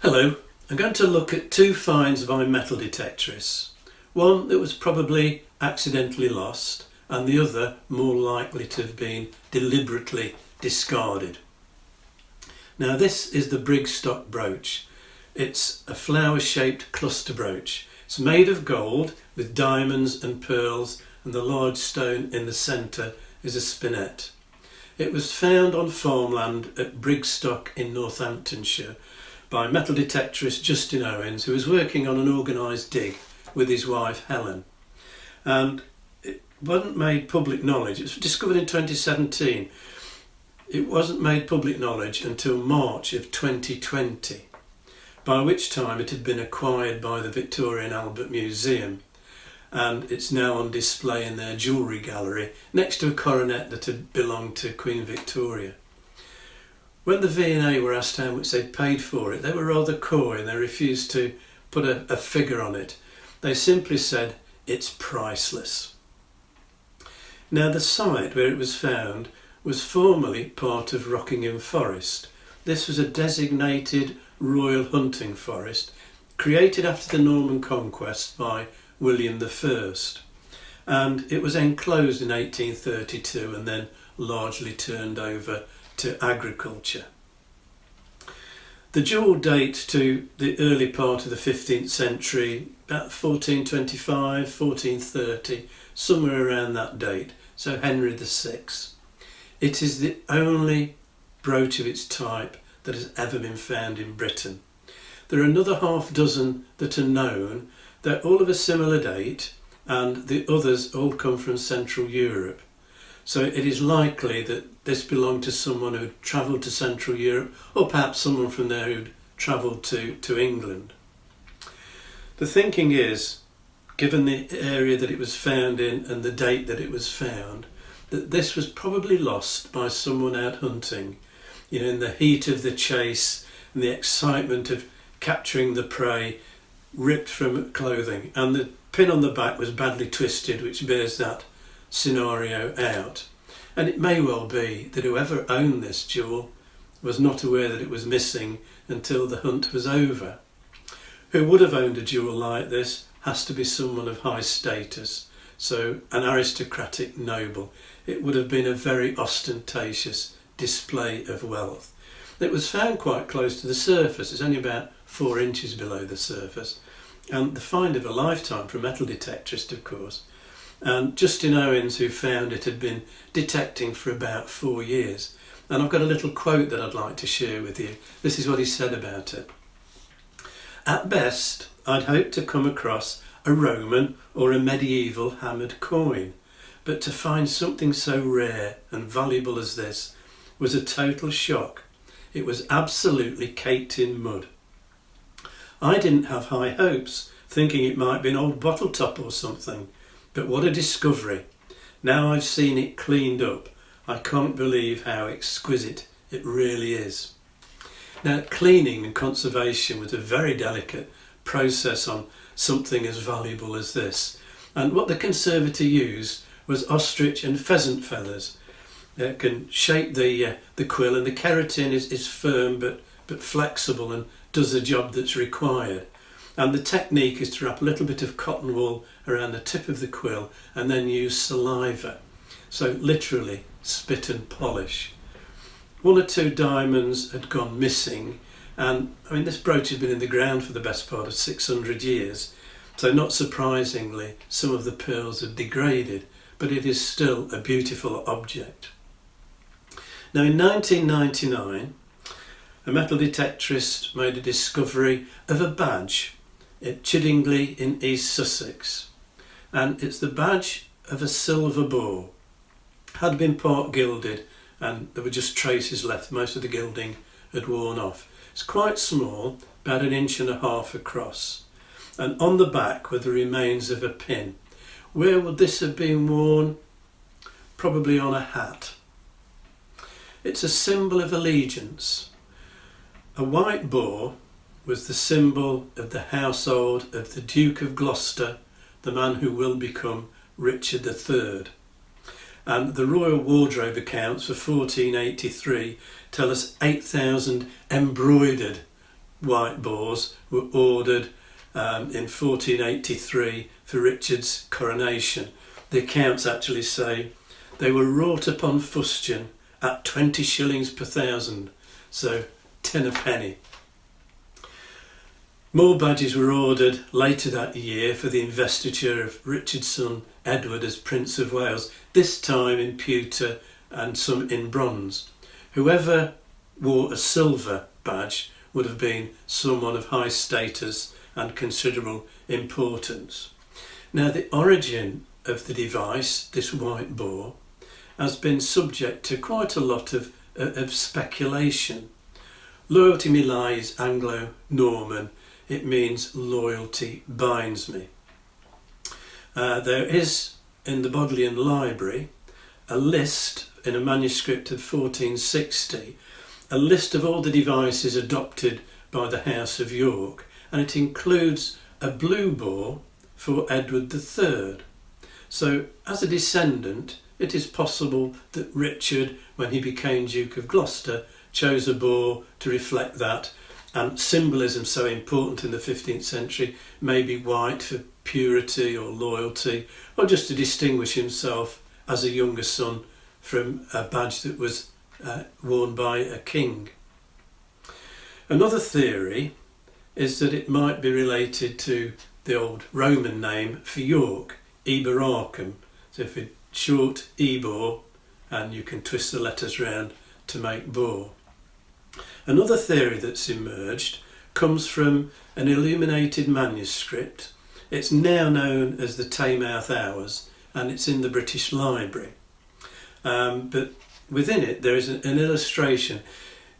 Hello, I'm going to look at two finds by metal detectorists. One that was probably accidentally lost and the other more likely to have been deliberately discarded. Now this is the Brigstock brooch. It's a flower-shaped cluster brooch. It's made of gold with diamonds and pearls, and the large stone in the centre is a spinet. It was found on farmland at Brigstock in Northamptonshire by metal detectorist Justin Owens, who was working on an organised dig with his wife Helen. And it wasn't made public knowledge. It was discovered in 2017. It wasn't made public knowledge until March of 2020, by which time it had been acquired by the Victoria and Albert Museum, and it's now on display in their jewellery gallery next to a coronet that had belonged to Queen Victoria. When the V&A were asked how much they'd paid for it, they were rather coy and they refused to put a figure on it. They simply said, "It's priceless." Now the site where it was found was formerly part of Rockingham Forest. This was a designated royal hunting forest created after the Norman conquest by William I, and it was enclosed in 1832 and then largely turned over to agriculture. The jewel dates to the early part of the 15th century, about 1425, 1430, somewhere around that date, so Henry VI. It is the only brooch of its type that has ever been found in Britain. There are another half dozen that are known. They're all of a similar date, and the others all come from Central Europe. So it is likely that this belonged to someone who'd travelled to Central Europe, or perhaps someone from there who'd travelled to England. The thinking is, given the area that it was found in and the date that it was found, that this was probably lost by someone out hunting, in the heat of the chase and the excitement of capturing the prey, ripped from clothing, and the pin on the back was badly twisted, which bears that scenario out. And it may well be that whoever owned this jewel was not aware that it was missing until the hunt was over. Who would have owned a jewel like this has to be someone of high status, so an aristocratic noble. It would have been a very ostentatious display of wealth. It was found quite close to the surface. It's only about 4 inches below the surface, and the find of a lifetime for a metal detectorist, of course. And Justin Owens, who found it, had been detecting for about 4 years. And I've got a little quote that I'd like to share with you. This is what he said about it. "At best, I'd hoped to come across a Roman or a medieval hammered coin, but to find something so rare and valuable as this was a total shock. It was absolutely caked in mud. I didn't have high hopes, thinking it might be an old bottle top or something. But what a discovery. Now I've seen it cleaned up, I can't believe how exquisite it really is." Now, cleaning and conservation was a very delicate process on something as valuable as this. And what the conservator used was ostrich and pheasant feathers. It can shape the quill, and the keratin is firm but flexible and does the job that's required. And the technique is to wrap a little bit of cotton wool around the tip of the quill and then use saliva. So literally spit and polish. 1 or 2 diamonds had gone missing, and this brooch had been in the ground for the best part of 600 years. So not surprisingly, some of the pearls had degraded, but it is still a beautiful object. Now in 1999, a metal detectorist made a discovery of a badge at Chiddingly in East Sussex, and it's the badge of a silver boar. Had been part gilded, and there were just traces left. Most of the gilding had worn off. It's quite small, about 1.5 inches across, and on the back were the remains of a pin. Where would this have been worn? Probably on a hat. It's a symbol of allegiance. A white boar was the symbol of the household of the Duke of Gloucester, the man who will become Richard III. And the Royal Wardrobe accounts for 1483 tell us 8,000 embroidered white boars were ordered in 1483 for Richard's coronation. The accounts actually say they were wrought upon fustian at 20 shillings per thousand, so 10 a penny. More badges were ordered later that year for the investiture of Richard's son Edward as Prince of Wales, this time in pewter and some in bronze. Whoever wore a silver badge would have been someone of high status and considerable importance. Now, the origin of the device, this white boar, has been subject to quite a lot of speculation. Loyalty me lies Anglo-Norman. It means loyalty binds me. There is in the Bodleian Library a list in a manuscript of 1460, a list of all the devices adopted by the House of York, and it includes a blue boar for Edward III. So as a descendant, it is possible that Richard, when he became Duke of Gloucester, chose a boar to reflect that, and symbolism so important in the 15th century, maybe white for purity or loyalty, or just to distinguish himself as a younger son from a badge that was worn by a king. Another theory is that it might be related to the old Roman name for York, Eboracum. So if it's short Ebor, and you can twist the letters round to make boar. Another theory that's emerged comes from an illuminated manuscript. It's now known as the Taymouth Hours, and it's in the British Library. But within it there is an illustration.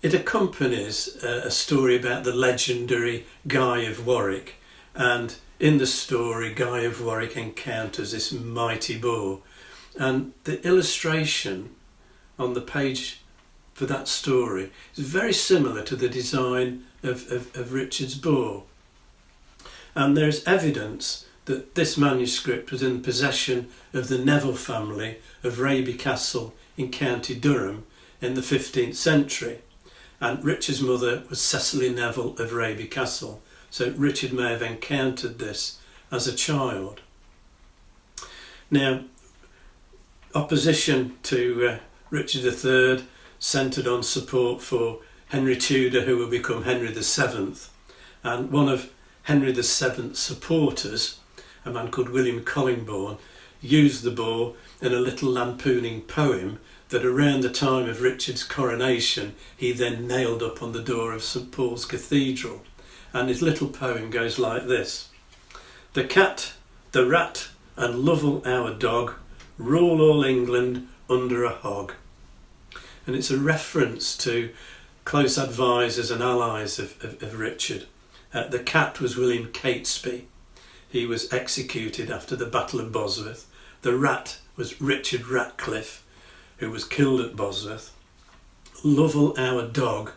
It accompanies a story about the legendary Guy of Warwick, and in the story Guy of Warwick encounters this mighty boar, and the illustration on the page for that story is very similar to the design of Richard's boar. And there's evidence that this manuscript was in possession of the Neville family of Raby Castle in County Durham in the 15th century. And Richard's mother was Cecily Neville of Raby Castle, so Richard may have encountered this as a child. Now, opposition to Richard III centred on support for Henry Tudor, who would become Henry VII, and one of Henry VII's supporters, a man called William Collingbourne, used the boar in a little lampooning poem that around the time of Richard's coronation he then nailed up on the door of St Paul's Cathedral. And his little poem goes like this: "The cat, the rat and Lovell our dog rule all England under a hog." And it's a reference to close advisors and allies of Richard. The cat was William Catesby. He was executed after the Battle of Bosworth. The rat was Richard Ratcliffe, who was killed at Bosworth. Lovell our dog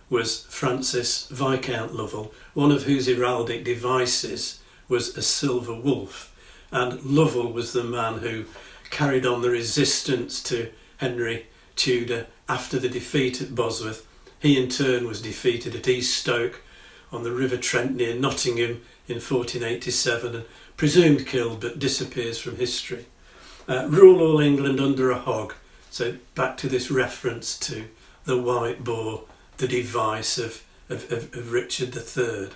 was Francis Viscount Lovell, one of whose heraldic devices was a silver wolf. And Lovell was the man who carried on the resistance to Henry Tudor after the defeat at Bosworth. He in turn was defeated at East Stoke on the River Trent near Nottingham in 1487 and presumed killed but disappears from history. Rule all England under a hog. So back to this reference to the white boar, the device of Richard III.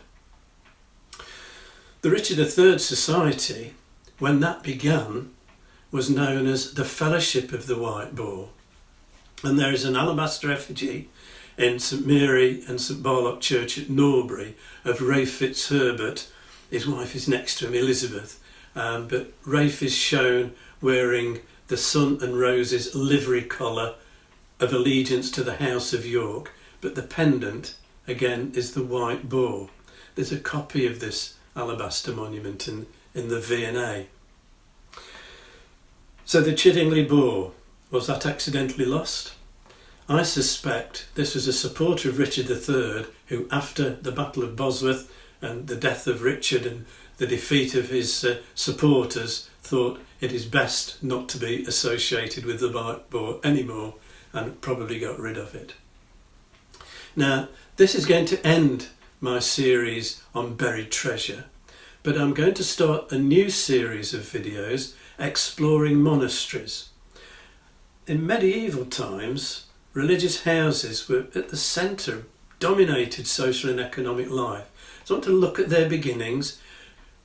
The Richard III Society, when that began, was known as the Fellowship of the White Boar. And there is an alabaster effigy in St Mary and St Barlock Church at Norbury of Ralph Fitzherbert. His wife is next to him, Elizabeth, but Ralph is shown wearing the Sun and Roses livery collar of allegiance to the House of York, but the pendant again is the white boar. There's a copy of this alabaster monument in the V&A. So the Chiddingly boar, was that accidentally lost? I suspect this was a supporter of Richard III who, after the Battle of Bosworth and the death of Richard and the defeat of his supporters, thought it is best not to be associated with the white boar anymore and probably got rid of it. Now, this is going to end my series on buried treasure, but I'm going to start a new series of videos exploring monasteries. In medieval times, religious houses were at the centre, dominated social and economic life. So I want to look at their beginnings.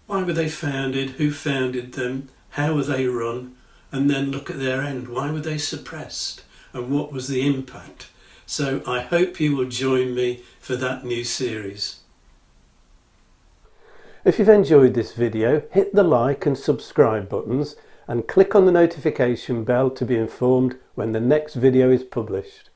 Why were they founded? Who founded them? How were they run? And then look at their end. Why were they suppressed? And what was the impact? So I hope you will join me for that new series. If you've enjoyed this video, hit the like and subscribe buttons and click on the notification bell to be informed when the next video is published.